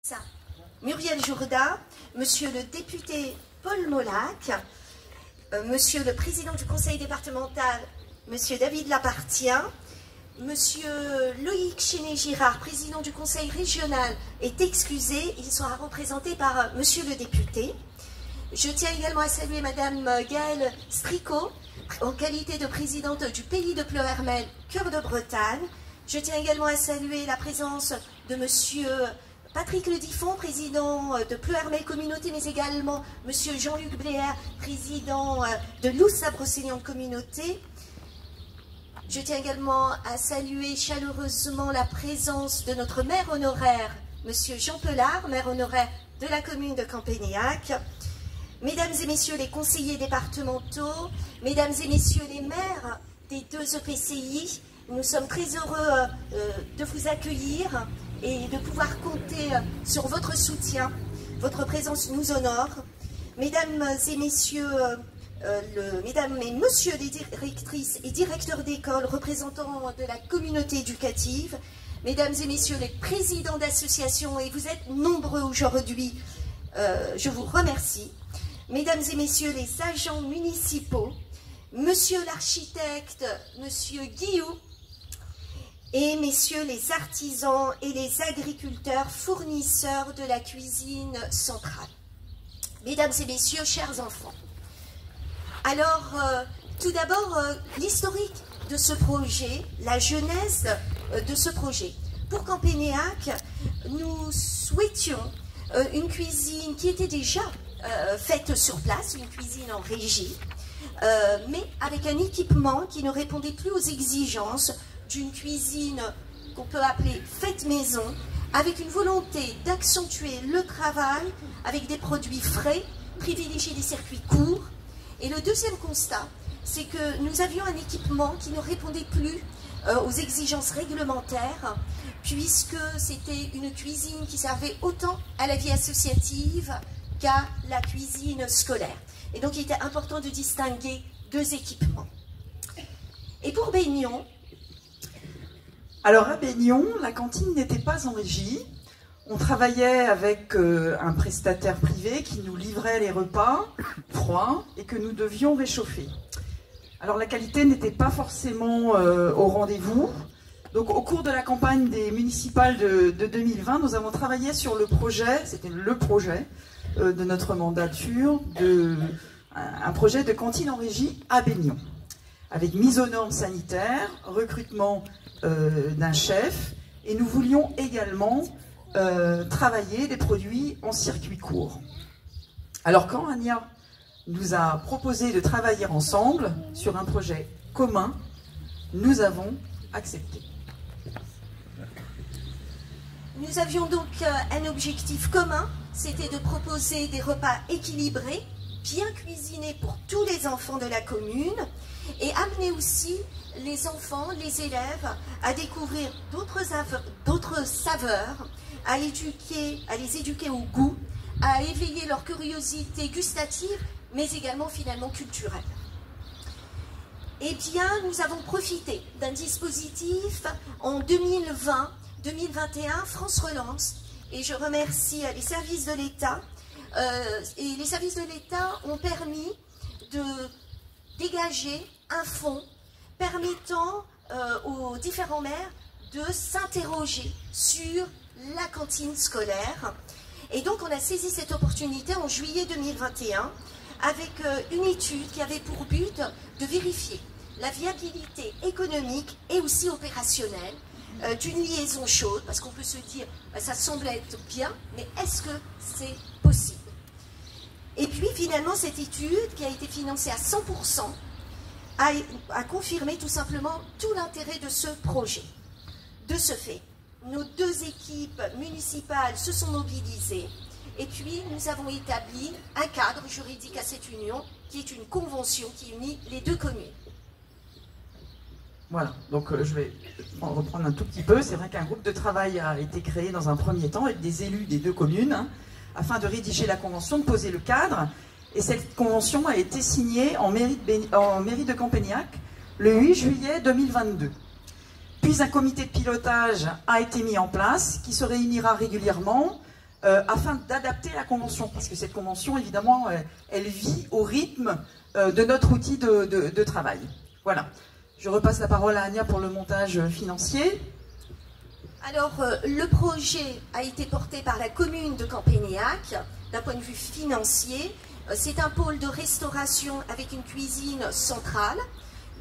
Ça. Muriel Jourda, monsieur le député Paul Molac, monsieur le président du conseil départemental, monsieur David Lapartien, monsieur Loïc Chéné-Girard, président du conseil régional, est excusé. Il sera représenté par monsieur le député. Je tiens également à saluer madame Gaëlle Stricot, en qualité de présidente du pays de Pleuhermel, Cœur de Bretagne. Je tiens également à saluer la présence de monsieur Patrick Ledifond, président de Pleuhermel Communauté, mais également monsieur Jean-Luc Bléaire, président de Loos-Sabre-Seignante Communauté. Je tiens également à saluer chaleureusement la présence de notre maire honoraire, monsieur Jean Pelard, maire honoraire de la commune de Campénéac. Mesdames et messieurs les conseillers départementaux, mesdames et messieurs les maires des deux EPCI, nous sommes très heureux de vous accueillir et de pouvoir compter sur votre soutien. Votre présence nous honore. Mesdames et messieurs, mesdames et messieurs les directrices et directeurs d'école, représentants de la communauté éducative, mesdames et messieurs les présidents d'associations, et vous êtes nombreux aujourd'hui, je vous remercie. Mesdames et messieurs les agents municipaux, monsieur l'architecte, monsieur Guillou, et messieurs les artisans et les agriculteurs fournisseurs de la cuisine centrale. Mesdames et messieurs, chers enfants. Alors, tout d'abord, l'historique de ce projet, la genèse de ce projet. Pour Campénéac, nous souhaitions une cuisine qui était déjà faite sur place, une cuisine en régie, mais avec un équipement qui ne répondait plus aux exigences d'une cuisine qu'on peut appeler faite maison, avec une volonté d'accentuer le travail avec des produits frais, privilégier des circuits courts. Et le deuxième constat, c'est que nous avions un équipement qui ne répondait plus aux exigences réglementaires, puisque c'était une cuisine qui servait autant à la vie associative qu'à la cuisine scolaire. Et donc il était important de distinguer deux équipements. Et pour Baignon, alors à Baignon, la cantine n'était pas en régie. On travaillait avec un prestataire privé qui nous livrait les repas froids et que nous devions réchauffer. Alors la qualité n'était pas forcément au rendez-vous. Donc au cours de la campagne des municipales de 2020, nous avons travaillé sur le projet, c'était le projet de notre mandature, un projet de cantine en régie à Baignon, avec mise aux normes sanitaires, recrutement d'un chef, et nous voulions également travailler des produits en circuit court. Alors quand Ania nous a proposé de travailler ensemble sur un projet commun, nous avons accepté. Nous avions donc un objectif commun, c'était de proposer des repas équilibrés, bien cuisinés pour tous les enfants de la commune, et amener aussi les enfants, les élèves, à découvrir d'autres saveurs, à les éduquer au goût, à éveiller leur curiosité gustative, mais également finalement culturelle. Eh bien, nous avons profité d'un dispositif en 2020-2021, France Relance, et je remercie les services de l'État. Et les services de l'État ont permis de dégager un fonds permettant aux différents maires de s'interroger sur la cantine scolaire. Et donc on a saisi cette opportunité en juillet 2021 avec une étude qui avait pour but de vérifier la viabilité économique et aussi opérationnelle d'une liaison chaude, parce qu'on peut se dire, ça semble être bien, mais est-ce que c'est possible? Et puis finalement cette étude, qui a été financée à 100%, a confirmé tout simplement tout l'intérêt de ce projet. De ce fait, nos deux équipes municipales se sont mobilisées, et puis nous avons établi un cadre juridique à cette union, qui est une convention qui unit les deux communes. Voilà, donc je vais reprendre un tout petit peu. C'est vrai qu'un groupe de travail a été créé dans un premier temps avec des élus des deux communes, afin de rédiger la convention, de poser le cadre. Et cette convention a été signée en mairie de Campénéac le 8 juillet 2022. Puis un comité de pilotage a été mis en place qui se réunira régulièrement afin d'adapter la convention, parce que cette convention, évidemment, elle vit au rythme de notre outil de travail. Voilà. Je repasse la parole à Ania pour le montage financier. Alors, le projet a été porté par la commune de Campénéac, d'un point de vue financier. C'est un pôle de restauration avec une cuisine centrale,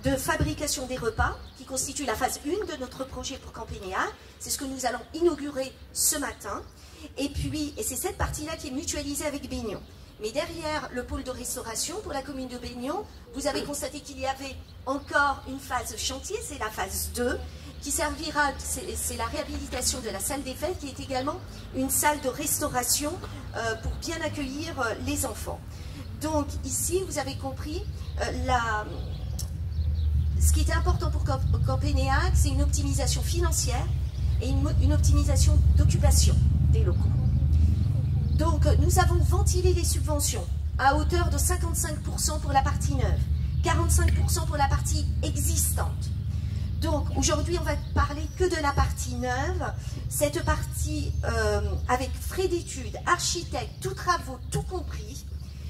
de fabrication des repas, qui constitue la phase 1 de notre projet pour Campénéac. C'est ce que nous allons inaugurer ce matin. Et puis, et c'est cette partie-là qui est mutualisée avec Baignon. Mais derrière le pôle de restauration, pour la commune de Baignon, vous avez constaté qu'il y avait encore une phase chantier, c'est la phase 2, qui servira, c'est la réhabilitation de la salle des fêtes, qui est également une salle de restauration pour bien accueillir les enfants. Donc ici, vous avez compris, ce qui était important pour Campénéac, c'est une optimisation financière et une optimisation d'occupation des locaux. Donc, nous avons ventilé les subventions à hauteur de 55% pour la partie neuve, 45% pour la partie existante. Donc, aujourd'hui, on va parler que de la partie neuve. Cette partie, avec frais d'études, architecte, tous travaux, tout compris,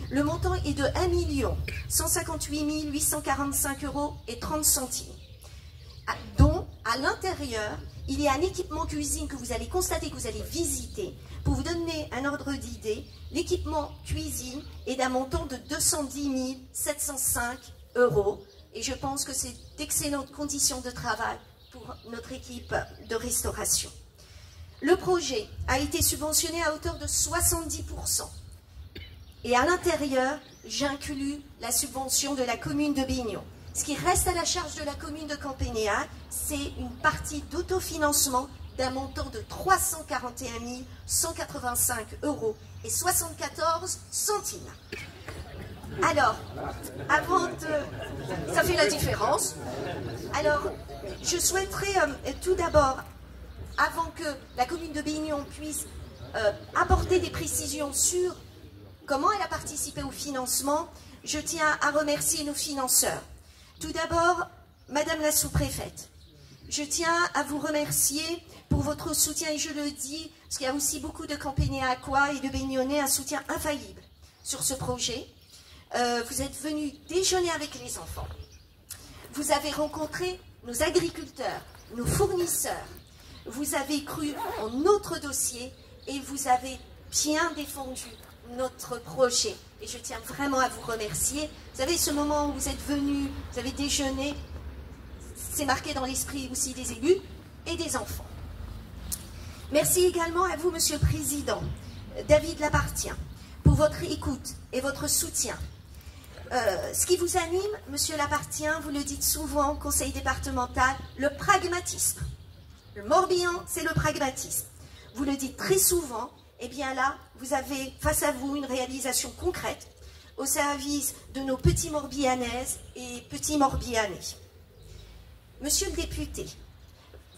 le montant est de 1 158 845 € et 30 centimes. Dont, à l'intérieur, il y a un équipement cuisine que vous allez constater, que vous allez visiter. Pour vous donner un ordre d'idée, l'équipement cuisine est d'un montant de 210 705 €. Et je pense que c'est d'excellentes conditions de travail pour notre équipe de restauration. Le projet a été subventionné à hauteur de 70%. Et à l'intérieur, j'inclus la subvention de la commune de Baignon. Ce qui reste à la charge de la commune de Campénéac, c'est une partie d'autofinancement d'un montant de 341 185 € et 74 centimes. Alors, avant de... ça fait la différence. Alors, je souhaiterais tout d'abord, avant que la commune de Baignon puisse apporter des précisions sur comment elle a participé au financement, je tiens à remercier nos financeurs. Tout d'abord, Madame la sous-préfète, je tiens à vous remercier pour votre soutien, et je le dis, parce qu'il y a aussi beaucoup de Campénéacois et de Baignonnais, un soutien infaillible sur ce projet. Vous êtes venus déjeuner avec les enfants. Vous avez rencontré nos agriculteurs, nos fournisseurs. Vous avez cru en notre dossier et vous avez bien défendu notre projet. Et je tiens vraiment à vous remercier. Vous savez, ce moment où vous êtes venus, vous avez déjeuné, c'est marqué dans l'esprit aussi des élus et des enfants. Merci également à vous, Monsieur le Président, David Lapartien, pour votre écoute et votre soutien. Ce qui vous anime, Monsieur Lapartien, vous le dites souvent, conseil départemental, le pragmatisme. Le Morbihan, c'est le pragmatisme. Vous le dites très souvent, et bien là, vous avez face à vous une réalisation concrète au service de nos petits Morbihanaises et petits Morbihanais. Monsieur le député,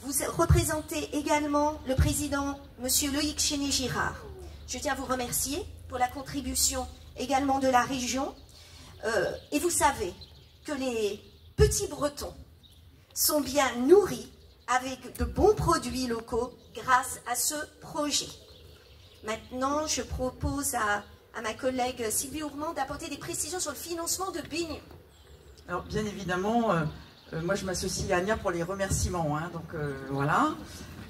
vous représentez également le président, Monsieur Loïc Chéné-Girard. Je tiens à vous remercier pour la contribution également de la région. Et vous savez que les petits Bretons sont bien nourris avec de bons produits locaux grâce à ce projet. Maintenant, je propose à ma collègue Sylvie Ourmand d'apporter des précisions sur le financement de Baignon. Alors, bien évidemment, moi je m'associe à Ania pour les remerciements, hein, donc voilà.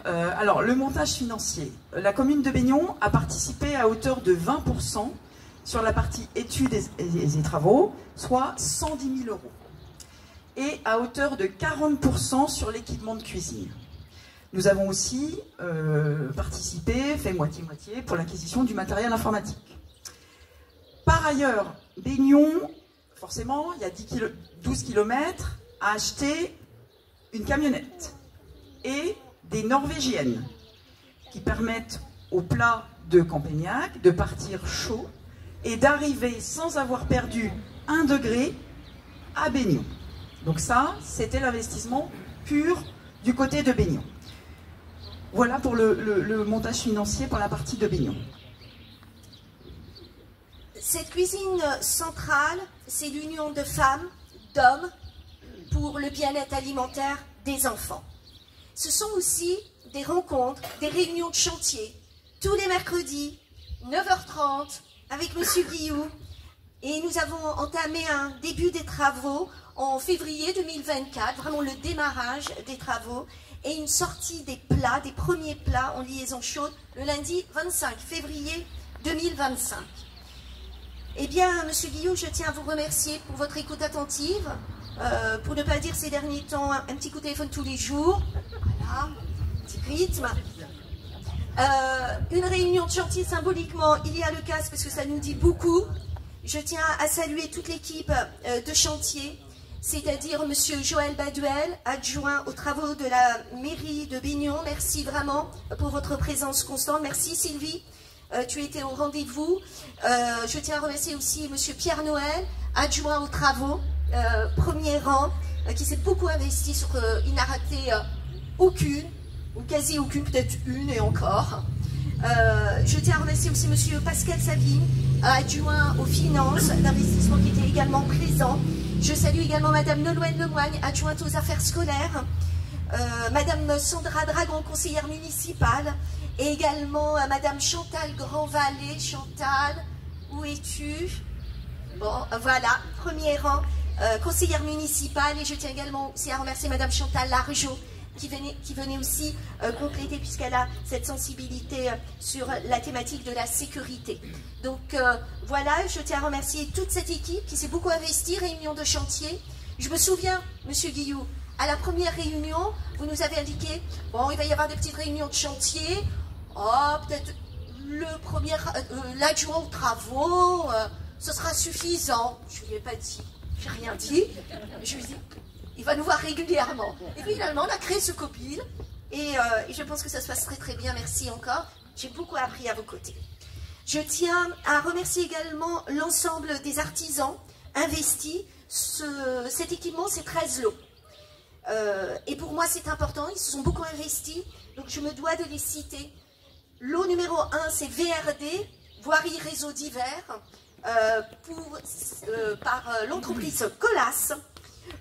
Alors, le montage financier. La commune de Baignon a participé à hauteur de 20% sur la partie études et travaux, soit 110 000 €. Et à hauteur de 40% sur l'équipement de cuisine. Nous avons aussi participé, fait moitié-moitié, pour l'acquisition du matériel informatique. Par ailleurs, Baignon, forcément, il y a 12 km, a acheté une camionnette et des norvégiennes qui permettent au plat de Campénéac de partir chaud et d'arriver sans avoir perdu 1 degré à Baignon. Donc ça, c'était l'investissement pur du côté de Baignon. Voilà pour le montage financier pour la partie de Baignon. Cette cuisine centrale, c'est l'union de femmes, d'hommes, pour le bien-être alimentaire des enfants. Ce sont aussi des rencontres, des réunions de chantier, tous les mercredis, 9h30, avec Monsieur Guillou. Et nous avons entamé un début des travaux en février 2024, vraiment le démarrage des travaux, et une sortie des plats, des premiers plats en liaison chaude, le lundi 25 février 2025. Eh bien, Monsieur Guillou, je tiens à vous remercier pour votre écoute attentive, pour ne pas dire ces derniers temps un petit coup de téléphone tous les jours, voilà, petit rythme. Une réunion de chantier symboliquement, il y a le casque parce que ça nous dit beaucoup. Je tiens à saluer toute l'équipe de chantier, c'est-à-dire Monsieur Joël Baduel, adjoint aux travaux de la mairie de Baignon. Merci vraiment pour votre présence constante. Merci Sylvie, tu étais au rendez-vous. Je tiens à remercier aussi Monsieur Pierre Noël, adjoint aux travaux, premier rang, qui s'est beaucoup investi sur... il n'a raté aucune, ou quasi aucune, peut-être une et encore. Je tiens à remercier aussi Monsieur Pascal Savine, adjoint aux finances d'investissement, qui était également présent. Je salue également Madame Nolwenn Lemoigne, adjointe aux affaires scolaires, Madame Sandra Dragon, conseillère municipale, et également Madame Chantal Grandvalet. Chantal, où es-tu? Bon, voilà, premier rang, conseillère municipale, et je tiens également aussi à remercier Madame Chantal Largeau, qui venait aussi compléter, puisqu'elle a cette sensibilité sur la thématique de la sécurité. Donc voilà, je tiens à remercier toute cette équipe qui s'est beaucoup investie, réunion de chantier. Je me souviens, Monsieur Guillou, à la première réunion, vous nous avez indiqué, bon, il va y avoir des petites réunions de chantier, oh, peut-être l'adjoint aux travaux, ce sera suffisant. Je ne lui ai pas dit, j'ai rien dit, je lui ai dit, il va nous voir régulièrement. Et puis finalement, on a créé ce copil. Et je pense que ça se passe très très bien. Merci encore. J'ai beaucoup appris à vos côtés. Je tiens à remercier également l'ensemble des artisans investis. Cet équipement, c'est 13 lots. Et pour moi, c'est important. Ils se sont beaucoup investis. Donc je me dois de les citer. Lot numéro 1, c'est VRD, Voirie Réseau Divers, par l'entreprise Colas.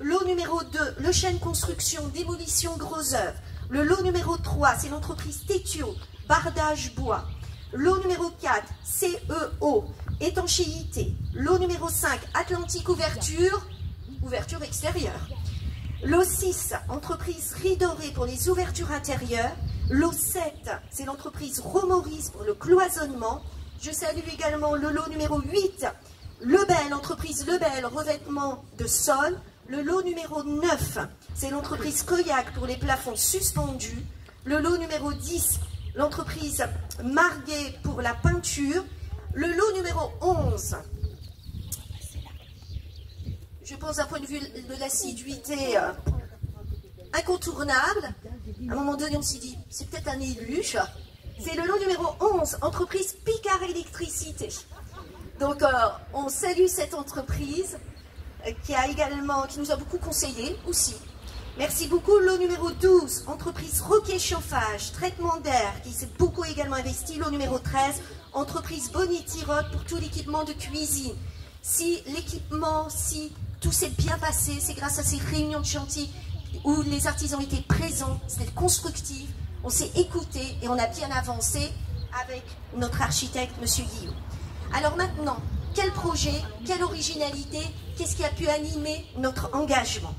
Lot numéro 2, Le Chêne Construction, Démolition Gros Œuvre. Le lot numéro 3, c'est l'entreprise Tétio, Bardage Bois. Lot numéro 4, CEO, Étanchéité. Lot numéro 5, Atlantique Ouverture, ouverture extérieure. Lot 6, entreprise Ridoré pour les ouvertures intérieures. Lot 7, c'est l'entreprise Romoris pour le cloisonnement. Je salue également le lot numéro 8, Lebel, entreprise Lebel, revêtement de sol. Le lot numéro 9, c'est l'entreprise Koyak pour les plafonds suspendus. Le lot numéro 10, l'entreprise Marguet pour la peinture. Le lot numéro 11, je pense d'un point de vue de l'assiduité incontournable. À un moment donné, on s'est dit, c'est peut-être un élu. C'est le lot numéro 11, entreprise Picard Électricité. Donc, on salue cette entreprise qui nous a beaucoup conseillé aussi. Merci beaucoup. Lot numéro 12, entreprise Roquet Chauffage, traitement d'air, qui s'est beaucoup également investi. Lot numéro 13, entreprise Boniti Rock pour tout l'équipement de cuisine. Si l'équipement, si tout s'est bien passé, c'est grâce à ces réunions de chantier où les artisans étaient présents, c'était constructif, on s'est écouté et on a bien avancé avec notre architecte, Monsieur Guillaume. Alors maintenant, quel projet, quelle originalité, qu'est-ce qui a pu animer notre engagement?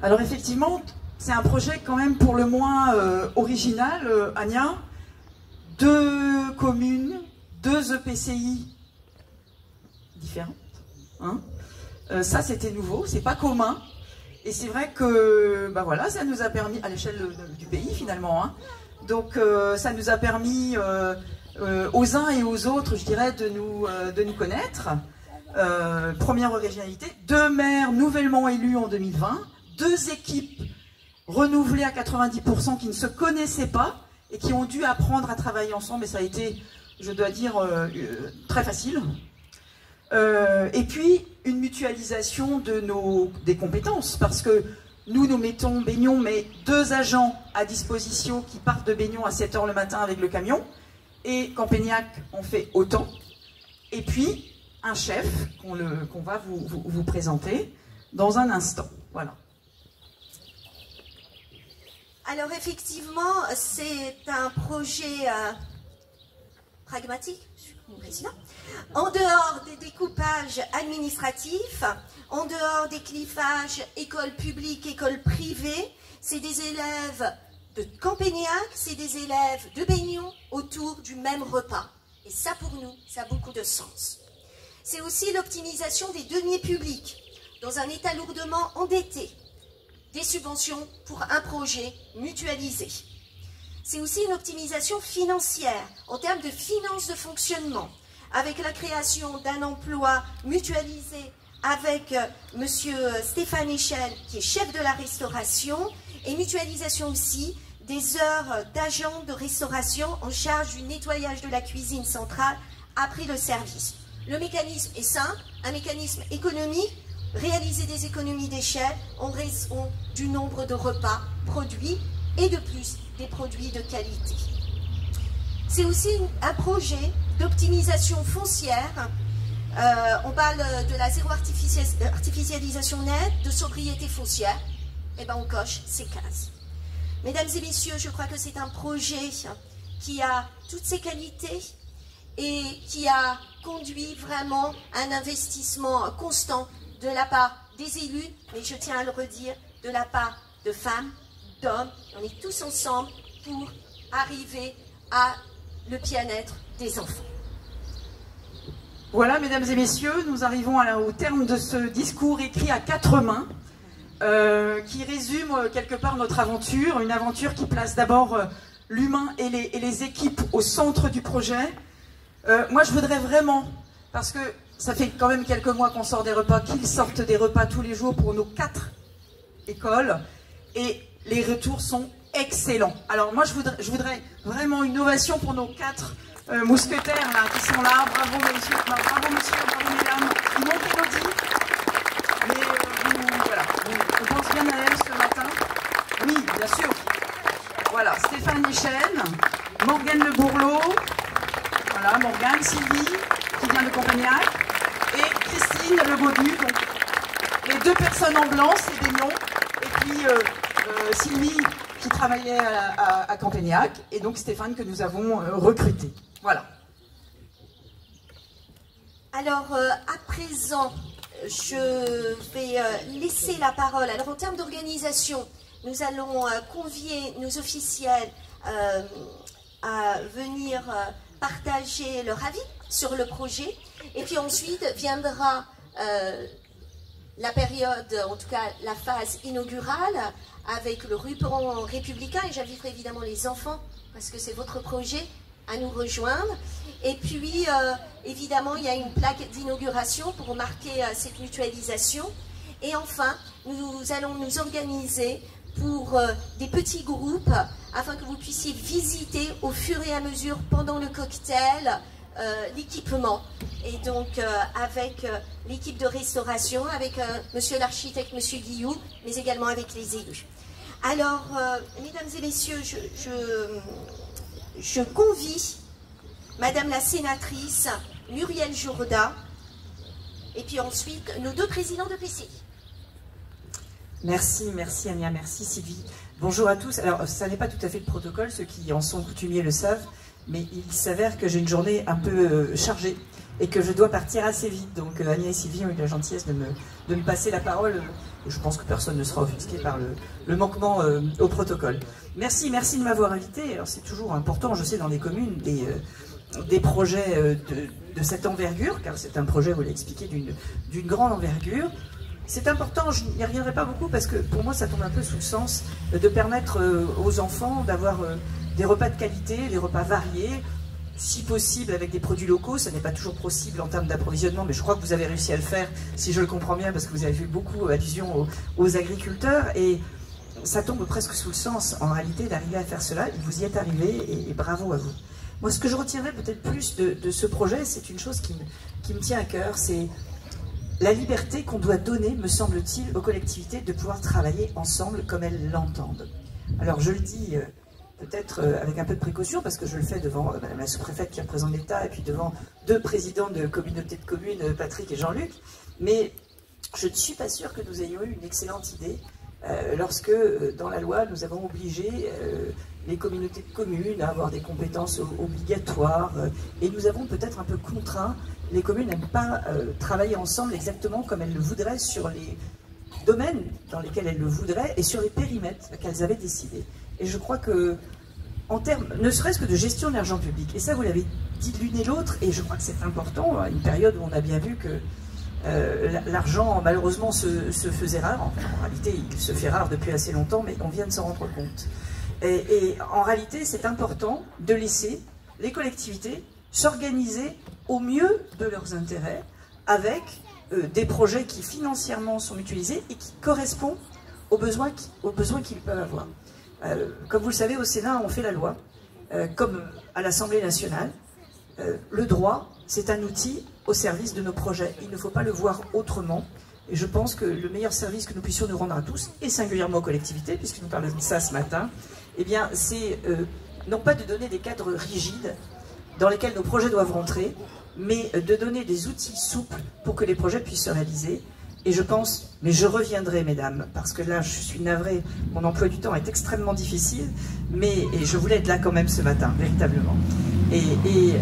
Alors effectivement, c'est un projet quand même pour le moins original, Ania. 2 communes, 2 EPCI différentes. Hein, ça c'était nouveau, c'est pas commun. Et c'est vrai que bah voilà, ça nous a permis, à l'échelle du pays finalement, hein, donc ça nous a permis aux uns et aux autres, je dirais, de nous connaître. Première originalité, 2 maires nouvellement élus en 2020, 2 équipes renouvelées à 90% qui ne se connaissaient pas et qui ont dû apprendre à travailler ensemble, et ça a été, je dois dire, très facile. Et puis une mutualisation des compétences, parce que nous mettons Baignon, mais 2 agents à disposition qui partent de Baignon à 7 h le matin avec le camion, et Campagnac en fait autant, et puis un chef qu'on va vous présenter dans un instant. Voilà. Alors effectivement, c'est un projet pragmatique, Président. En dehors des découpages administratifs, en dehors des clivages école publique, école privée, c'est des élèves de Campagnac, c'est des élèves de Baignon autour du même repas. Et ça, pour nous, ça a beaucoup de sens. C'est aussi l'optimisation des deniers publics dans un État lourdement endetté. Des subventions pour un projet mutualisé. C'est aussi une optimisation financière en termes de finances de fonctionnement, avec la création d'un emploi mutualisé avec M. Stéphane Echel, qui est chef de la restauration, et mutualisation aussi des heures d'agents de restauration en charge du nettoyage de la cuisine centrale après le service. Le mécanisme est simple, un mécanisme économique, réaliser des économies d'échelle en raison du nombre de repas produits et de plus des produits de qualité. C'est aussi un projet d'optimisation foncière. On parle de la zéro artificialisation nette, de sobriété foncière. Et bien on coche ces cases. Mesdames et messieurs, je crois que c'est un projet qui a toutes ses qualités et qui a conduit vraiment à un investissement constant de la part des élus, mais je tiens à le redire, de la part de femmes, d'hommes. On est tous ensemble pour arriver à le bien-être des enfants. Voilà, mesdames et messieurs, nous arrivons au terme de ce discours écrit à 4 mains, qui résume quelque part notre aventure, une aventure qui place d'abord l'humain et les équipes au centre du projet. Moi, je voudrais vraiment, parce que ça fait quand même quelques mois qu'on sort des repas, qu'ils sortent des repas tous les jours pour nos 4 écoles, et les retours sont excellents. Alors moi, je voudrais vraiment une ovation pour nos 4 mousquetaires là, qui sont là. Bravo monsieur, bravo mesdames. Ils m'ont applaudi, mais voilà, on pense bien à elles ce matin. Oui, bien sûr. Voilà, Stéphane Echel, Morgane Le Bourlot, voilà, Morgane, Sylvie, qui vient de Campagnac, et Christine Le Baudu, donc les 2 personnes en blanc, c'est des noms, et puis Sylvie qui travaillait à Campagnac, et donc Stéphane que nous avons recruté. Voilà. Alors, à présent, je vais laisser la parole. Alors, en termes d'organisation, nous allons convier nos officiels à venir partager leur avis sur le projet. Et puis ensuite viendra la période, en tout cas la phase inaugurale, avec le ruban républicain. Et j'inviterai évidemment les enfants, parce que c'est votre projet, à nous rejoindre. Et puis, évidemment, il y a une plaque d'inauguration pour marquer cette mutualisation. Et enfin, nous allons nous organiser pour des petits groupes, afin que vous puissiez visiter au fur et à mesure, pendant le cocktail, l'équipement. Et donc, avec l'équipe de restauration, avec monsieur l'architecte, monsieur Guillou, mais également avec les élus. Alors, mesdames et messieurs, je convie madame la sénatrice Muriel Jourda, et puis ensuite nos 2 présidents de PCI. Merci Ania, merci Sylvie. Bonjour à tous. Alors, ça n'est pas tout à fait le protocole, ceux qui en sont coutumiers le savent, mais il s'avère que j'ai une journée un peu chargée et que je dois partir assez vite. Donc Ania et Sylvie ont eu la gentillesse de me passer la parole. Je pense que personne ne sera offusqué par le manquement au protocole. Merci de m'avoir invité. Alors c'est toujours important, je sais, dans les communes, des projets de cette envergure, car c'est un projet, vous l'avez expliqué, d'une grande envergure. C'est important, je n'y reviendrai pas beaucoup, parce que pour moi ça tombe un peu sous le sens de permettre aux enfants d'avoir des repas de qualité, des repas variés, si possible avec des produits locaux. Ça n'est pas toujours possible en termes d'approvisionnement, mais je crois que vous avez réussi à le faire, si je le comprends bien, parce que vous avez fait beaucoup allusion aux agriculteurs, et ça tombe presque sous le sens, en réalité, d'arriver à faire cela. Vous y êtes arrivé, et bravo à vous. Moi, ce que je retiendrai peut-être plus de ce projet, c'est une chose qui me tient à cœur, c'est la liberté qu'on doit donner, me semble-t-il, aux collectivités de pouvoir travailler ensemble comme elles l'entendent. Alors, je le dis peut-être avec un peu de précaution, parce que je le fais devant madame la sous-préfète qui représente l'État, et puis devant 2 présidents de communautés de communes, Patrick et Jean-Luc, mais je ne suis pas sûre que nous ayons eu une excellente idée lorsque, dans la loi, nous avons obligé les communautés de communes à avoir des compétences obligatoires, et nous avons peut-être un peu contraint les communes à ne pas travailler ensemble exactement comme elles le voudraient sur les domaines dans lesquels elles le voudraient et sur les périmètres qu'elles avaient décidés. Et je crois que, en termes, ne serait-ce que de gestion de l'argent public, et ça vous l'avez dit l'une et l'autre, et je crois que c'est important, à une période où on a bien vu que l'argent malheureusement se faisait rare, enfin, en réalité il se fait rare depuis assez longtemps, mais on vient de s'en rendre compte. Et en réalité c'est important de laisser les collectivités s'organiser au mieux de leurs intérêts avec des projets qui financièrement sont mutualisés et qui correspondent aux besoins qu'ils peuvent avoir. Comme vous le savez, au Sénat, on fait la loi, comme à l'Assemblée nationale. Le droit, c'est un outil au service de nos projets. Il ne faut pas le voir autrement. Et je pense que le meilleur service que nous puissions nous rendre à tous, et singulièrement aux collectivités, puisque nous parlons de ça ce matin, eh bien, c'est non pas de donner des cadres rigides dans lesquels nos projets doivent rentrer, mais de donner des outils souples pour que les projets puissent se réaliser. Et je pense, mais je reviendrai, mesdames, parce que là, je suis navrée, mon emploi du temps est extrêmement difficile, et je voulais être là quand même ce matin, véritablement. Et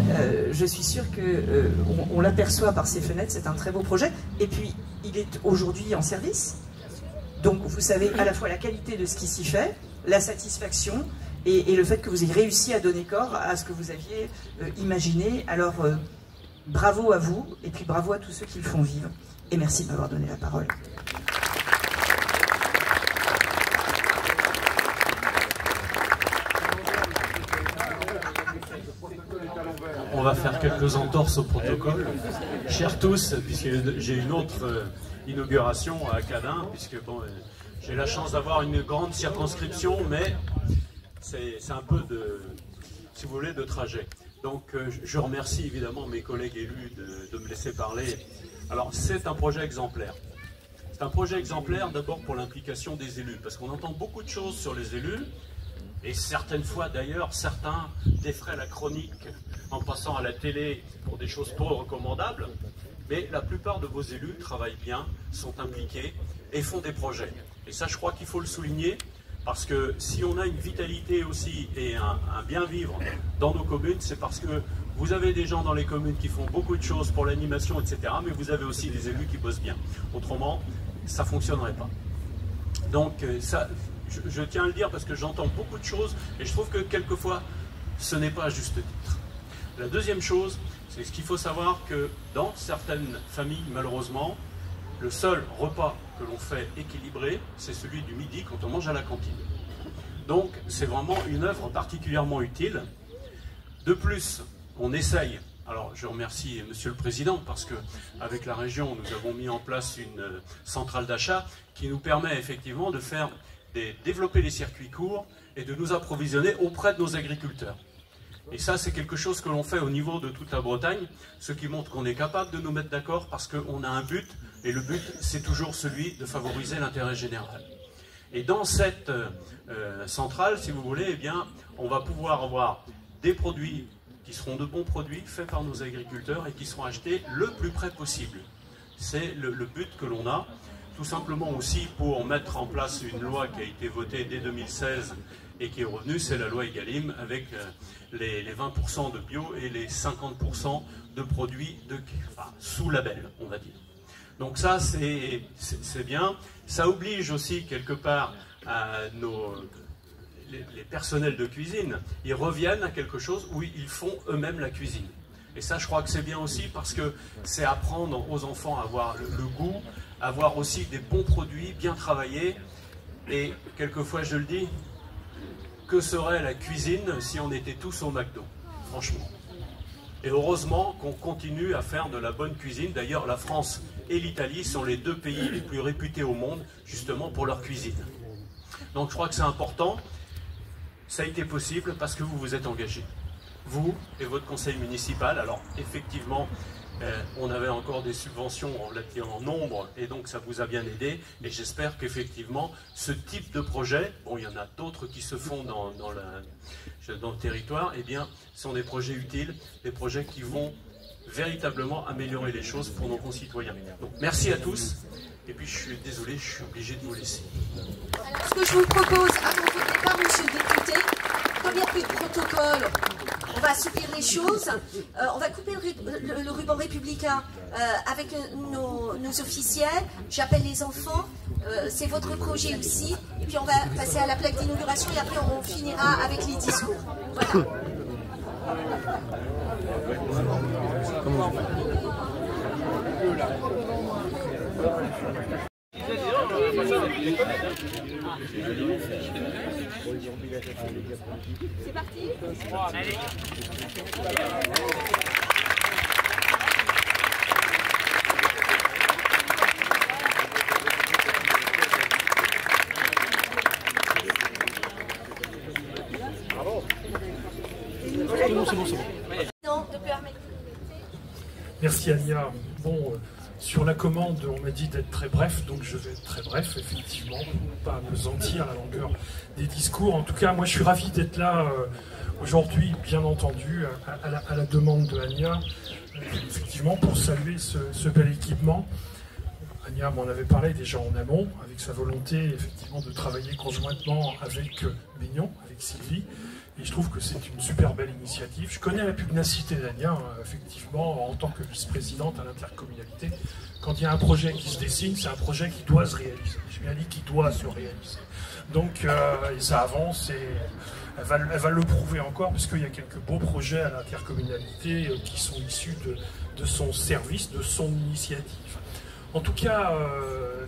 je suis sûre qu'on l'aperçoit par ces fenêtres, c'est un très beau projet. Et puis, il est aujourd'hui en service. Donc, vous savez à la fois la qualité de ce qui s'y fait, la satisfaction, et le fait que vous ayez réussi à donner corps à ce que vous aviez imaginé. Alors, bravo à vous, et puis bravo à tous ceux qui le font vivre. Et merci de m'avoir donné la parole. On va faire quelques entorses au protocole. Chers tous, puisque j'ai une autre inauguration à Cadin, puisque bon, j'ai la chance d'avoir une grande circonscription, mais c'est un peu de, si vous voulez, de trajet. Donc je remercie évidemment mes collègues élus de me laisser parler. Alors c'est un projet exemplaire. C'est un projet exemplaire d'abord pour l'implication des élus, parce qu'on entend beaucoup de choses sur les élus, et certaines fois d'ailleurs, certains défraient la chronique en passant à la télé pour des choses peu recommandables, mais la plupart de vos élus travaillent bien, sont impliqués et font des projets. Et ça je crois qu'il faut le souligner, parce que si on a une vitalité aussi et un bien vivre dans nos communes, c'est parce que vous avez des gens dans les communes qui font beaucoup de choses pour l'animation, etc. Mais vous avez aussi des élus qui bossent bien. Autrement, ça ne fonctionnerait pas. Donc ça, je tiens à le dire parce que j'entends beaucoup de choses et je trouve que quelquefois, ce n'est pas à juste titre. La deuxième chose, c'est ce qu'il faut savoir que dans certaines familles, malheureusement, le seul repas que l'on fait équilibré, c'est celui du midi quand on mange à la cantine. Donc c'est vraiment une œuvre particulièrement utile. De plus, on essaye, alors je remercie Monsieur le Président parce qu'avec la région nous avons mis en place une centrale d'achat qui nous permet effectivement de développer les circuits courts et de nous approvisionner auprès de nos agriculteurs. Et ça c'est quelque chose que l'on fait au niveau de toute la Bretagne, ce qui montre qu'on est capable de nous mettre d'accord parce qu'on a un but, et le but c'est toujours celui de favoriser l'intérêt général. Et dans cette centrale, si vous voulez, eh bien, on va pouvoir avoir des produits qui seront de bons produits faits par nos agriculteurs et qui seront achetés le plus près possible. C'est le but que l'on a, tout simplement aussi pour mettre en place une loi qui a été votée dès 2016 et qui est revenue, c'est la loi Egalim avec les 20% de bio et les 50% de produits sous label, on va dire. Donc ça, c'est bien. Ça oblige aussi quelque part à les personnels de cuisine, ils reviennent à quelque chose où ils font eux-mêmes la cuisine. Et ça, je crois que c'est bien aussi parce que c'est apprendre aux enfants à avoir le goût, à avoir aussi des bons produits, bien travaillés. Et quelquefois, je le dis, que serait la cuisine si on était tous au McDo, franchement. Et heureusement qu'on continue à faire de la bonne cuisine. D'ailleurs, la France et l'Italie sont les deux pays les plus réputés au monde, justement pour leur cuisine. Donc je crois que c'est important. Ça a été possible parce que vous vous êtes engagés. Vous et votre conseil municipal. Alors effectivement, on avait encore des subventions en nombre et donc ça vous a bien aidé. Et j'espère qu'effectivement, ce type de projet, bon il y en a d'autres qui se font dans le territoire, eh bien sont des projets utiles, des projets qui vont véritablement améliorer les choses pour nos concitoyens. Donc merci à tous Et puis je suis désolé, je suis obligé de vous laisser. Alors, ce que je vous propose, avant votre départ, monsieur le député, comme il n'y a plus de protocole, on va assouplir les choses. On va couper le ruban républicain avec nos officiels. J'appelle les enfants. C'est votre projet aussi. Et puis on va passer à la plaque d'inauguration et après on finira avec les discours. Voilà. C'est parti. Allez. Merci Ania. Bon, sur la commande, on m'a dit d'être très bref, donc je vais être très bref, effectivement, pour ne pas me sentir à la longueur des discours. En tout cas, moi je suis ravi d'être là aujourd'hui, bien entendu, à la demande de Ania, effectivement, pour saluer ce bel équipement. Ania m'en avait parlé déjà en amont, avec sa volonté, effectivement, de travailler conjointement avec Maignan, avec Sylvie. Et je trouve que c'est une super belle initiative. Je connais la pugnacité d'Ania, effectivement, en tant que vice-présidente à l'intercommunalité. Quand il y a un projet qui se dessine, c'est un projet qui doit se réaliser. J'ai bien dit qu'il doit se réaliser. Donc, et ça avance et elle va le prouver encore, parce qu'il y a quelques beaux projets à l'intercommunalité qui sont issus de son service, de son initiative. En tout cas,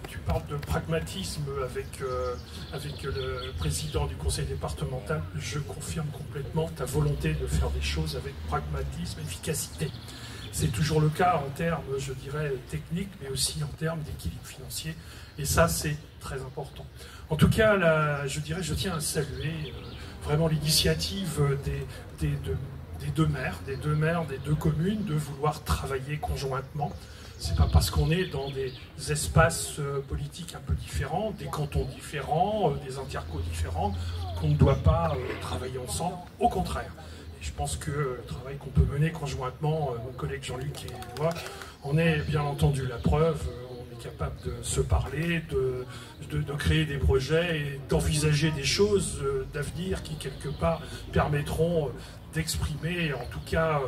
tu parles de pragmatisme avec le président du conseil départemental. Je confirme complètement ta volonté de faire des choses avec pragmatisme, efficacité. C'est toujours le cas en termes, je dirais, techniques, mais aussi en termes d'équilibre financier. Et ça, c'est très important. En tout cas, je tiens à saluer vraiment l'initiative des deux maires, des deux communes, de vouloir travailler conjointement. C'est pas parce qu'on est dans des espaces politiques un peu différents, des cantons différents, des intercos différents, qu'on ne doit pas travailler ensemble. Au contraire. Et je pense que le travail qu'on peut mener conjointement, mon collègue Jean-Luc et moi, en est bien entendu la preuve. On est capable de se parler, de créer des projets et d'envisager des choses d'avenir qui, quelque part, permettront d'exprimer, en tout cas,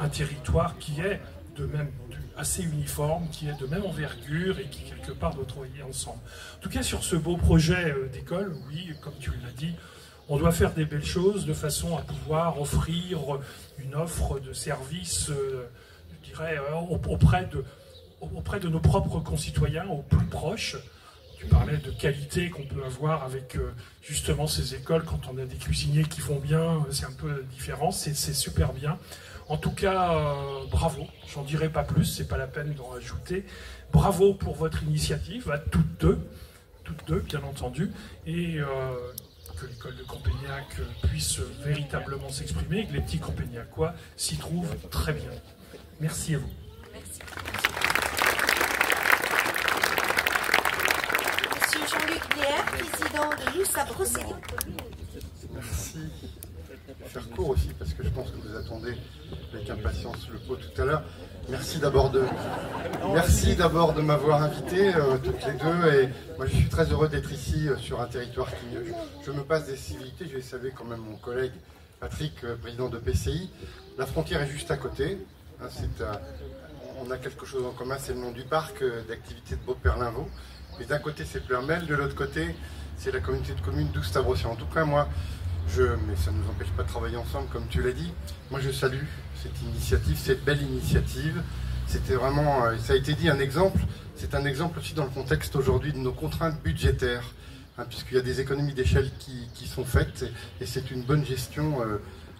un territoire qui est de même assez uniforme, qui est de même envergure et qui quelque part doit travailler ensemble. En tout cas, sur ce beau projet d'école, oui, comme tu l'as dit, on doit faire des belles choses de façon à pouvoir offrir une offre de service, je dirais, auprès de nos propres concitoyens, aux plus proches. Tu parlais de qualité qu'on peut avoir avec justement ces écoles. Quand on a des cuisiniers qui font bien, c'est un peu différent, c'est super bien. En tout cas, bravo, j'en dirai pas plus, c'est pas la peine d'en rajouter. Bravo pour votre initiative, à toutes deux, bien entendu, et que l'école de Campagnac puisse véritablement s'exprimer, et que les petits Campagnacois s'y trouvent très bien. Merci à vous. Merci. Monsieur Jean-Luc Bière, président de Nous à Brocéliande. Merci. Je vais faire court aussi parce que je pense que vous attendez avec impatience le pot tout à l'heure. Merci d'abord de m'avoir invité toutes les deux, et moi je suis très heureux d'être ici sur un territoire qui je me passe des civilités. Je vais saluer quand même mon collègue Patrick, président de PCI. La frontière est juste à côté. Hein, on a quelque chose en commun, c'est le nom du parc d'activité de Beauperlinvaux. Mais d'un côté c'est Pleurmel, de l'autre côté c'est la communauté de communes d'Oust-à-Brocéliande. En tout cas moi, mais ça ne nous empêche pas de travailler ensemble, comme tu l'as dit. Moi, je salue cette initiative, cette belle initiative. C'était vraiment, ça a été dit, un exemple. C'est un exemple aussi dans le contexte aujourd'hui de nos contraintes budgétaires, hein, puisqu'il y a des économies d'échelle qui sont faites, et c'est une bonne gestion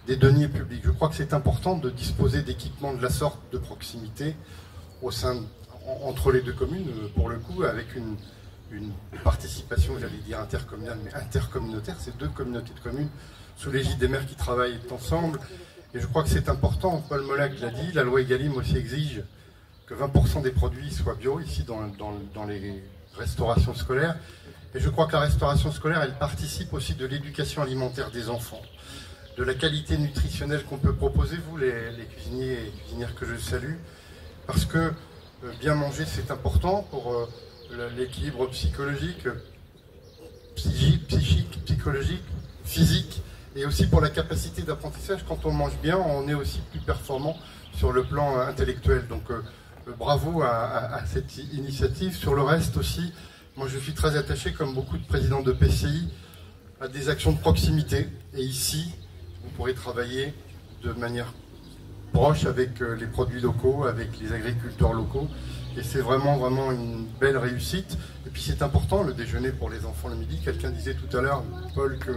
des deniers publics. Je crois que c'est important de disposer d'équipements de la sorte de proximité entre les deux communes, pour le coup, avec une participation, j'allais dire intercommunale, mais intercommunautaire. C'est deux communautés de communes sous l'égide des maires qui travaillent ensemble. Et je crois que c'est important. Paul Molac l'a dit, la loi Egalim aussi exige que 20% des produits soient bio, ici dans les restaurations scolaires. Et je crois que la restauration scolaire, elle participe aussi de l'éducation alimentaire des enfants, de la qualité nutritionnelle qu'on peut proposer, vous les cuisiniers et cuisinières que je salue, parce que bien manger c'est important pour l'équilibre psychologique, psychologique, physique, et aussi pour la capacité d'apprentissage. Quand on mange bien, on est aussi plus performant sur le plan intellectuel. Donc bravo à cette initiative. Sur le reste aussi, moi je suis très attaché, comme beaucoup de présidents de PCI, à des actions de proximité. Et ici, vous pourrez travailler de manière proche avec les produits locaux, avec les agriculteurs locaux. Et c'est vraiment une belle réussite. Et puis c'est important, le déjeuner pour les enfants le midi. Quelqu'un disait tout à l'heure, Paul, que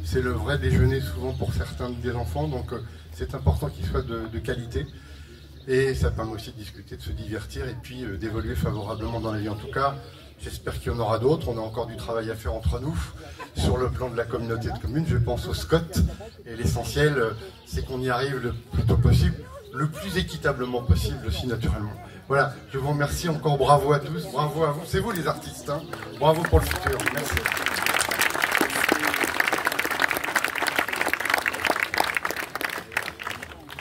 c'est le vrai déjeuner souvent pour certains des enfants. Donc c'est important qu'il soit de qualité. Et ça permet aussi de discuter, de se divertir et puis d'évoluer favorablement dans la vie. En tout cas, j'espère qu'il y en aura d'autres. On a encore du travail à faire entre nous sur le plan de la communauté de communes. Je pense au SCOT. Et l'essentiel, c'est qu'on y arrive le plus tôt possible, le plus équitablement possible aussi naturellement. Voilà, je vous remercie encore. Bravo à tous, bravo à vous. C'est vous les artistes, hein. Bravo pour le futur. Merci.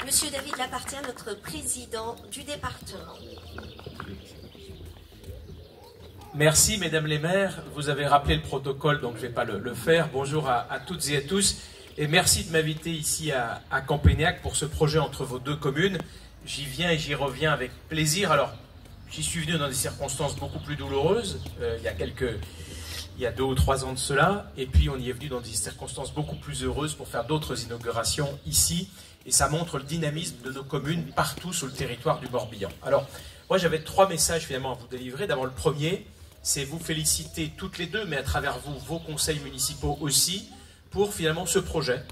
Monsieur David Lapartien, notre président du département. Merci, mesdames les maires. Vous avez rappelé le protocole, donc je ne vais pas le faire. Bonjour à toutes et à tous. Et merci de m'inviter ici à Campéniac pour ce projet entre vos deux communes. J'y viens et j'y reviens avec plaisir. Alors, j'y suis venu dans des circonstances beaucoup plus douloureuses, il y a 2 ou 3 ans de cela. Et puis, on y est venu dans des circonstances beaucoup plus heureuses pour faire d'autres inaugurations ici. Et ça montre le dynamisme de nos communes partout sur le territoire du Morbihan. Alors, moi, j'avais 3 messages finalement à vous délivrer. D'abord, le premier, c'est vous féliciter toutes les deux, mais à travers vous, vos conseils municipaux aussi, pour finalement ce projet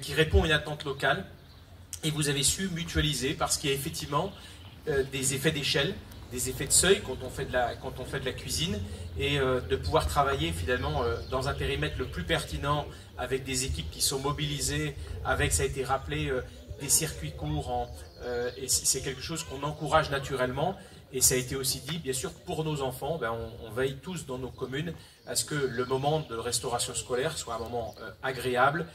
qui répond à une attente locale. Et vous avez su mutualiser parce qu'il y a effectivement des effets d'échelle, des effets de seuil quand on fait de la cuisine et de pouvoir travailler finalement dans un périmètre le plus pertinent avec des équipes qui sont mobilisées, avec, ça a été rappelé, des circuits courts. Et c'est quelque chose qu'on encourage naturellement. Et ça a été aussi dit, bien sûr, pour nos enfants, on veille tous dans nos communes à ce que le moment de restauration scolaire soit un moment agréable,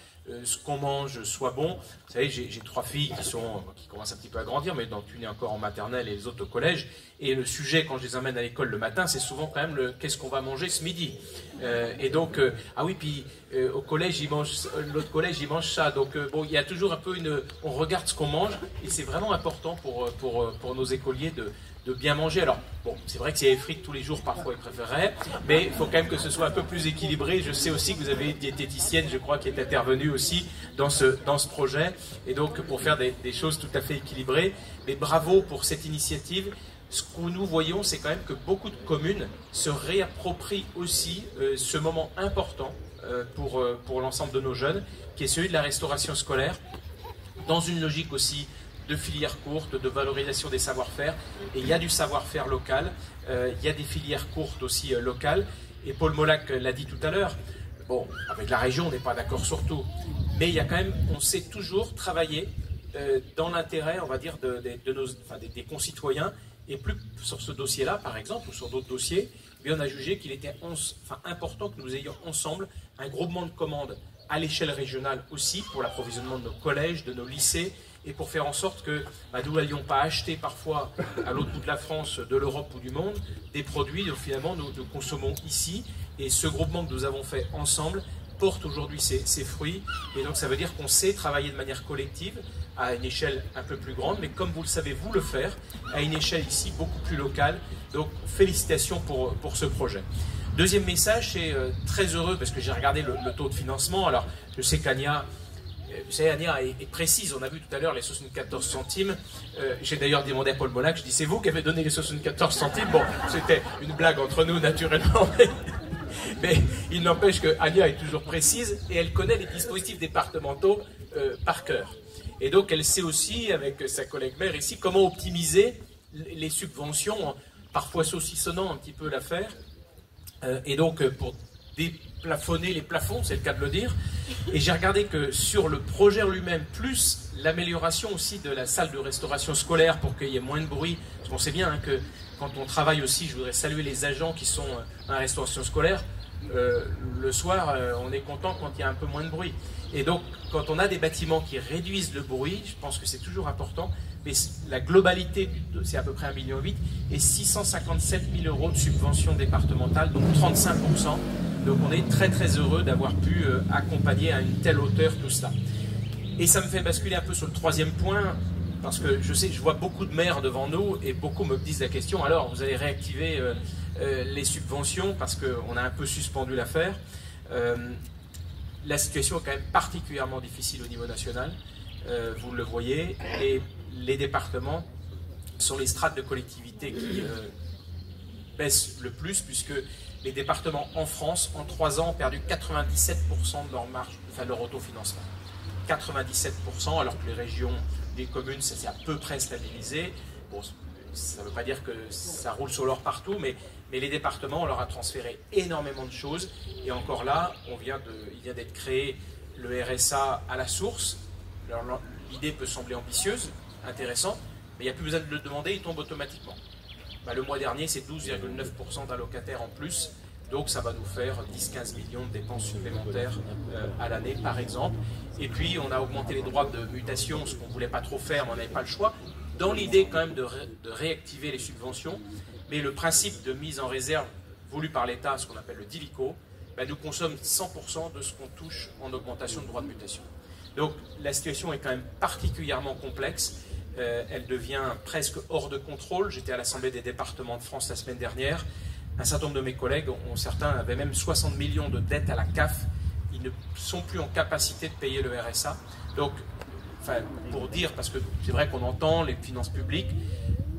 ce qu'on mange soit bon. Vous savez, j'ai 3 filles qui commencent un petit peu à grandir, mais dont une est encore en maternelle et les autres au collège. Et le sujet, quand je les emmène à l'école le matin, c'est souvent quand même qu'est-ce qu'on va manger ce midi. Et donc, ah oui, puis au collège, l'autre collège, ils mangent ça. Donc, bon, il y a toujours un peu on regarde ce qu'on mange, et c'est vraiment important pour nos écoliers de bien manger. Alors, bon, c'est vrai que c'est les frites tous les jours, parfois ils préféreraient, mais il faut quand même que ce soit un peu plus équilibré. Je sais aussi que vous avez une diététicienne, je crois, qui est intervenue aussi dans ce projet, et donc pour faire des choses tout à fait équilibrées. Mais bravo pour cette initiative. Ce que nous voyons, c'est quand même que beaucoup de communes se réapproprient aussi ce moment important pour l'ensemble de nos jeunes, qui est celui de la restauration scolaire, dans une logique aussi de filières courtes, de valorisation des savoir-faire. Et il y a du savoir-faire local, il y a des filières courtes aussi locales. Et Paul Molac l'a dit tout à l'heure, bon, avec la région, on n'est pas d'accord sur tout. Mais il y a quand même, on sait toujours travailler dans l'intérêt, on va dire, des concitoyens. Et plus sur ce dossier-là, par exemple, ou sur d'autres dossiers, mais on a jugé qu'il était important que nous ayons ensemble un groupement de commandes à l'échelle régionale aussi, pour l'approvisionnement de nos collèges, de nos lycées, et pour faire en sorte que nous n'allions pas acheter parfois à l'autre bout de la France, de l'Europe ou du monde, des produits que finalement nous consommons ici. Et ce groupement que nous avons fait ensemble porte aujourd'hui ses fruits. Et donc ça veut dire qu'on sait travailler de manière collective, à une échelle un peu plus grande, mais comme vous le savez vous le faire, à une échelle ici beaucoup plus locale. Donc félicitations pour ce projet. Deuxième message, c'est très heureux parce que j'ai regardé le taux de financement. Alors je sais qu'Ania, vous savez, Ania est précise. On a vu tout à l'heure les 74 centimes. J'ai d'ailleurs demandé à Paul Molac, je dis c'est vous qui avez donné les 74 centimes. Bon, c'était une blague entre nous naturellement. Mais il n'empêche que Ania est toujours précise et elle connaît les dispositifs départementaux par cœur. Et donc elle sait aussi, avec sa collègue maire ici, comment optimiser les subventions, parfois saucissonnant un petit peu l'affaire. Et donc pour déplafonner les plafonds, c'est le cas de le dire. Et j'ai regardé que sur le projet en lui-même, plus l'amélioration aussi de la salle de restauration scolaire pour qu'il y ait moins de bruit, parce qu'on sait bien que quand on travaille aussi, je voudrais saluer les agents qui sont en restauration scolaire, le soir, on est content quand il y a un peu moins de bruit. Et donc, quand on a des bâtiments qui réduisent le bruit, je pense que c'est toujours important, mais la globalité, c'est à peu près 1,8 million, et 657 000 € de subventions départementales, donc 35%. Donc on est très très heureux d'avoir pu accompagner à une telle hauteur tout cela. Et ça me fait basculer un peu sur le troisième point, parce que je vois beaucoup de maires devant nous, et beaucoup me disent la question, alors vous allez réactiver les subventions, parce qu'on a un peu suspendu l'affaire. La situation est quand même particulièrement difficile au niveau national, vous le voyez, et les départements sont les strates de collectivité qui baissent le plus, puisque les départements en France, en 3 ans, ont perdu 97% de leur marge, enfin de leur autofinancement. 97%, alors que les régions, les communes, ça s'est à peu près stabilisé. Bon, ça ne veut pas dire que ça roule sur l'or partout, mais les départements, on leur a transféré énormément de choses. Et encore là, il vient d'être créé le RSA à la source. L'idée peut sembler ambitieuse, intéressante, mais il n'y a plus besoin de le demander, il tombe automatiquement. Le mois dernier, c'est 12,9% d'allocataires en plus, donc ça va nous faire 10-15 millions de dépenses supplémentaires à l'année, par exemple. Et puis, on a augmenté les droits de mutation, ce qu'on ne voulait pas trop faire, mais on n'avait pas le choix, dans l'idée quand même de réactiver les subventions. Mais le principe de mise en réserve voulu par l'État, ce qu'on appelle le DILICO, nous consomme 100% de ce qu'on touche en augmentation de droits de mutation. Donc la situation est quand même particulièrement complexe, elle devient presque hors de contrôle. J'étais à l'Assemblée des départements de France la semaine dernière, un certain nombre de mes collègues, certains avaient même 60 millions de dettes à la CAF, ils ne sont plus en capacité de payer le RSA. Donc, pour dire, parce que c'est vrai qu'on entend les finances publiques,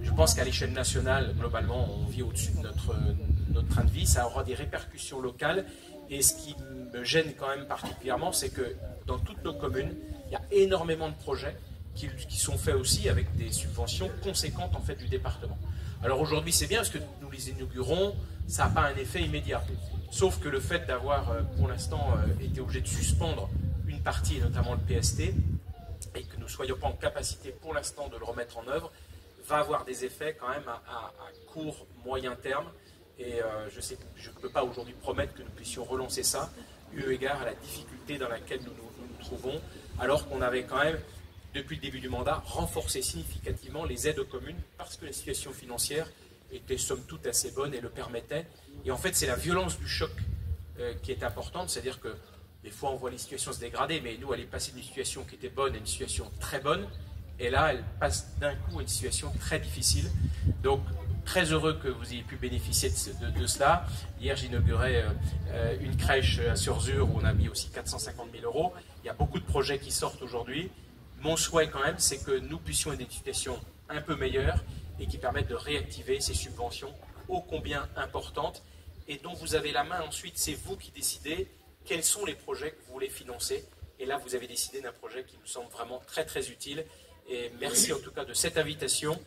je pense qu'à l'échelle nationale, globalement, on vit au-dessus de notre train de vie, ça aura des répercussions locales. Et ce qui me gêne quand même particulièrement, c'est que dans toutes nos communes, il y a énormément de projets qui sont faits aussi avec des subventions conséquentes en fait du département. Alors aujourd'hui c'est bien parce que nous les inaugurons, ça n'a pas un effet immédiat. Sauf que le fait d'avoir pour l'instant été obligé de suspendre une partie, et notamment le PST, et que nous ne soyons pas en capacité pour l'instant de le remettre en œuvre, va avoir des effets quand même à court, moyen terme. Et je ne peux pas aujourd'hui promettre que nous puissions relancer ça, eu égard à la difficulté dans laquelle nous nous trouvons, alors qu'on avait quand même, depuis le début du mandat, renforcé significativement les aides aux communes, parce que la situation financière était somme toute assez bonne et le permettait. Et en fait, c'est la violence du choc qui est importante, c'est-à-dire que des fois on voit les situations se dégrader, mais nous, elle est passée d'une situation qui était bonne à une situation très bonne, et là, elle passe d'un coup à une situation très difficile. Donc, très heureux que vous ayez pu bénéficier de cela. Hier, j'inaugurais une crèche à Surzur où on a mis aussi 450 000 €. Il y a beaucoup de projets qui sortent aujourd'hui. Mon souhait quand même, c'est que nous puissions avoir une situation un peu meilleure et qui permettent de réactiver ces subventions ô combien importantes et dont vous avez la main ensuite. C'est vous qui décidez quels sont les projets que vous voulez financer. Et là, vous avez décidé d'un projet qui nous semble vraiment très très utile. Et merci en tout cas de cette invitation.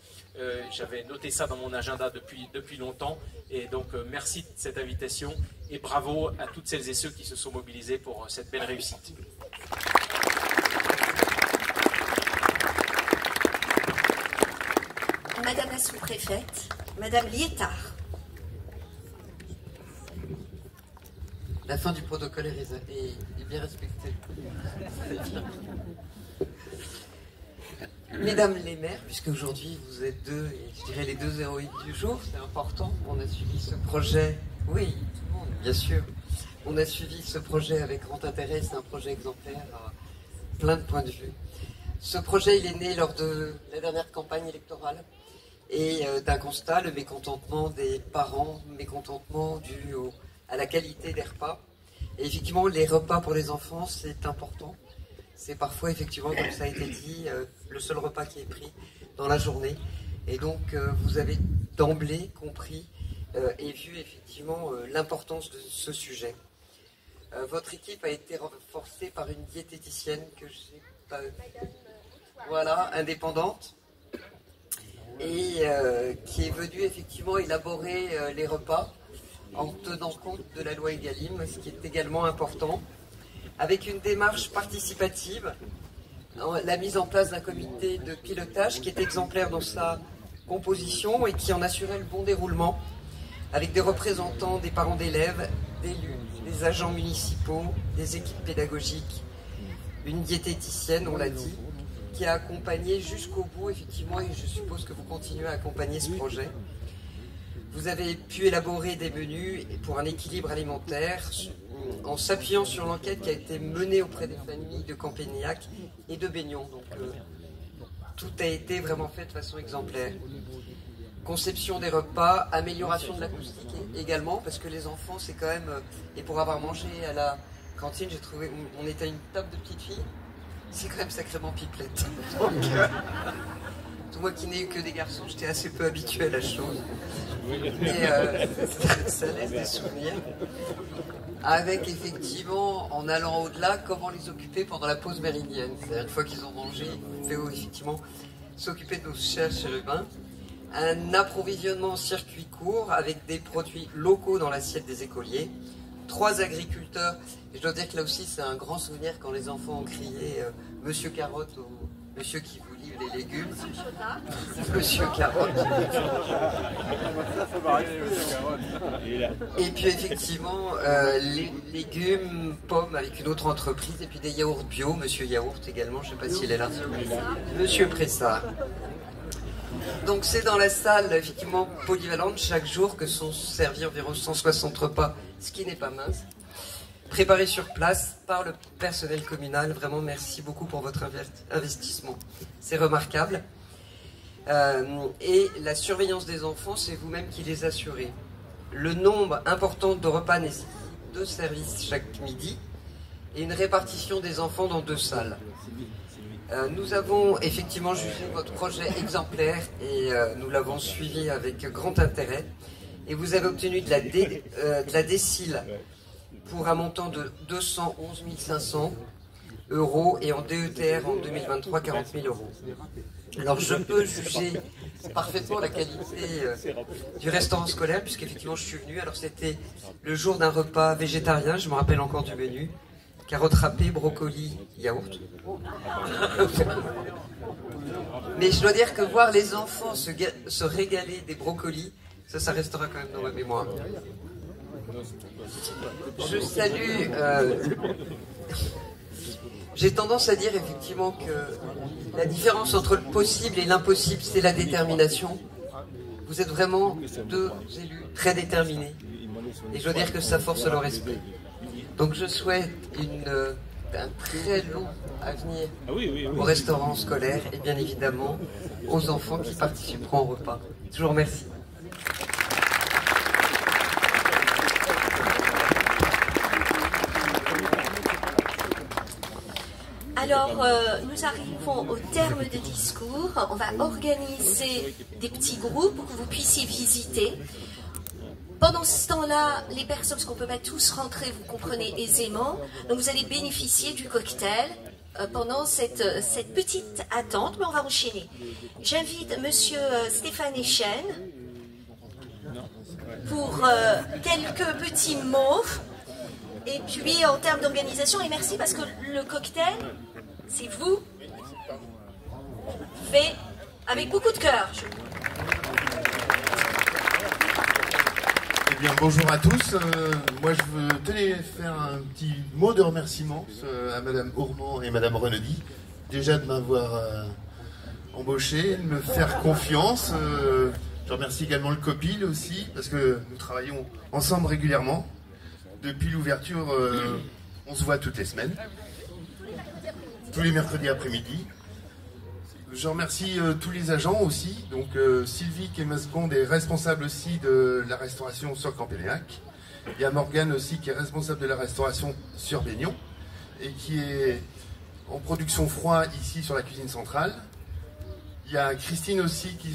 J'avais noté ça dans mon agenda depuis longtemps. Et donc merci de cette invitation et bravo à toutes celles et ceux qui se sont mobilisés pour cette belle réussite. Madame la sous-préfète, Madame Liétard. La fin du protocole est bien respectée. Mesdames les maires, puisque aujourd'hui vous êtes deux, et je dirais les deux héroïnes du jour, c'est important, on a suivi ce projet, oui, tout le monde, bien sûr, on a suivi ce projet avec grand intérêt, c'est un projet exemplaire à plein de points de vue. Ce projet, il est né lors de la dernière campagne électorale, et d'un constat, le mécontentement des parents, mécontentement dû à la qualité des repas. Et effectivement, les repas pour les enfants, c'est important. C'est parfois, effectivement, comme ça a été dit, le seul repas qui est pris dans la journée. Et donc, vous avez d'emblée compris et vu, effectivement, l'importance de ce sujet. Votre équipe a été renforcée par une diététicienne que je sais pas... Voilà, indépendante. Et qui est venue, effectivement, élaborer les repas en tenant compte de la loi Egalim, ce qui est également important, avec une démarche participative, la mise en place d'un comité de pilotage qui est exemplaire dans sa composition et qui en assurait le bon déroulement, avec des représentants des parents d'élèves, d'élus, des agents municipaux, des équipes pédagogiques, une diététicienne, on l'a dit, qui a accompagné jusqu'au bout, effectivement, et je suppose que vous continuez à accompagner ce projet. Vous avez pu élaborer des menus pour un équilibre alimentaire en s'appuyant sur l'enquête qui a été menée auprès des familles de Campéniac et de Baignon. Donc, tout a été vraiment fait de façon exemplaire. Conception des repas, amélioration de l'acoustique également, parce que les enfants, c'est quand même... Et pour avoir mangé à la cantine, j'ai trouvé... On était à une table de petites filles, c'est quand même sacrément pipelette. Donc, moi qui n'ai eu que des garçons, j'étais assez peu habitué à la chose. Mais ça laisse des souvenirs. Avec effectivement, en allant au-delà, comment les occuper pendant la pause méridienne. C'est-à-dire une fois qu'ils ont mangé, il faut effectivement s'occuper de nos chers chérubins. Un approvisionnement en circuit court avec des produits locaux dans l'assiette des écoliers. 3 agriculteurs. Et je dois dire que là aussi, c'est un grand souvenir quand les enfants ont crié Monsieur Carotte ou Monsieur qui vous livre les légumes. Monsieur Carotte. Et puis effectivement, les légumes, pommes avec une autre entreprise. Et puis des yaourts bio. Monsieur Yaourt également, je ne sais pas s'il est là. Monsieur Pressard. Donc c'est dans la salle effectivement polyvalente chaque jour que sont servis environ 160 repas, ce qui n'est pas mince, préparés sur place par le personnel communal. Vraiment merci beaucoup pour votre investissement, c'est remarquable. Et la surveillance des enfants, c'est vous-même qui les assurez. Le nombre important de repas nécessite 2 services chaque midi et une répartition des enfants dans 2 salles. Nous avons effectivement jugé votre projet exemplaire et nous l'avons suivi avec grand intérêt. Et vous avez obtenu de la décile pour un montant de 211 500 € et en DETR en 2023, 40 000 €. Alors je peux juger parfaitement la qualité du restaurant scolaire puisqu'effectivement je suis venu. Alors c'était le jour d'un repas végétarien, je me rappelle encore du menu. Carottes râpées, brocolis, yaourt. Mais je dois dire que voir les enfants se régaler des brocolis, ça restera quand même dans ma mémoire. Je salue... J'ai tendance à dire effectivement que la différence entre le possible et l'impossible, c'est la détermination. Vous êtes vraiment 2 élus très déterminés. Et je dois dire que ça force le respect. Donc je souhaite un très long avenir au restaurant scolaire et bien évidemment aux enfants qui participeront au repas. Je vous remercie. Alors, nous arrivons au terme des discours. On va organiser des petits groupes pour que vous puissiez visiter. Pendant ce temps-là, les personnes, parce qu'on ne peut pas tous rentrer, vous comprenez aisément, donc vous allez bénéficier du cocktail pendant cette petite attente, mais on va enchaîner. J'invite Monsieur Stéphane Echen pour quelques petits mots, et puis en termes d'organisation, et merci parce que le cocktail, c'est vous, fait avec beaucoup de cœur. Eh bien, bonjour à tous. Moi, je tenais faire un petit mot de remerciement à Madame Ourmand et Madame Renaudy, déjà de m'avoir embauché, de me faire confiance. Je remercie également le COPIL aussi, parce que nous travaillons ensemble régulièrement. Depuis l'ouverture, on se voit toutes les semaines, tous les mercredis après-midi. Je remercie tous les agents aussi, donc Sylvie Kemasconde est responsable aussi de la restauration sur Campéniac. Il y a Morgane aussi qui est responsable de la restauration sur Baignon et qui est en production froid ici sur la cuisine centrale. Il y a Christine aussi qui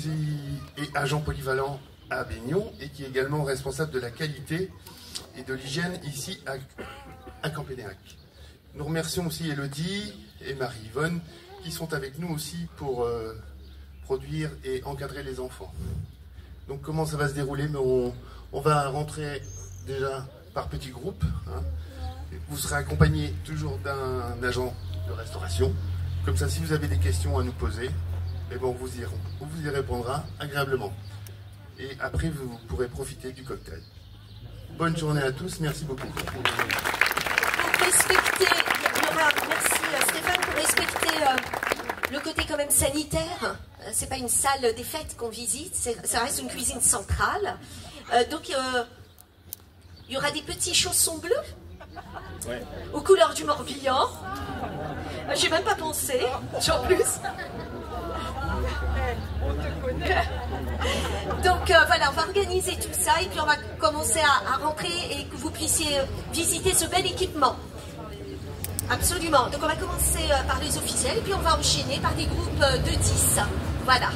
est agent polyvalent à Baignon et qui est également responsable de la qualité et de l'hygiène ici à Campéniac. Nous remercions aussi Elodie et Marie-Yvonne qui sont avec nous aussi pour produire et encadrer les enfants. Donc comment ça va se dérouler? Mais on va rentrer déjà par petits groupes. Hein. Vous serez accompagné toujours d'un agent de restauration. Comme ça, si vous avez des questions à nous poser, eh ben, on vous y répondra agréablement. Et après, vous pourrez profiter du cocktail. Bonne journée à tous, merci beaucoup. Pour respecter, merci Stéphane, pour respecter le côté quand même sanitaire, c'est pas une salle des fêtes qu'on visite, ça reste une cuisine centrale. Donc il y aura des petits chaussons bleus aux couleurs du Morbihan. J'ai même pas pensé, en plus. Donc voilà, on va organiser tout ça et puis on va commencer à rentrer et que vous puissiez visiter ce bel équipement. Absolument. Donc on va commencer par les officiels et puis on va enchaîner par des groupes de 10. Voilà.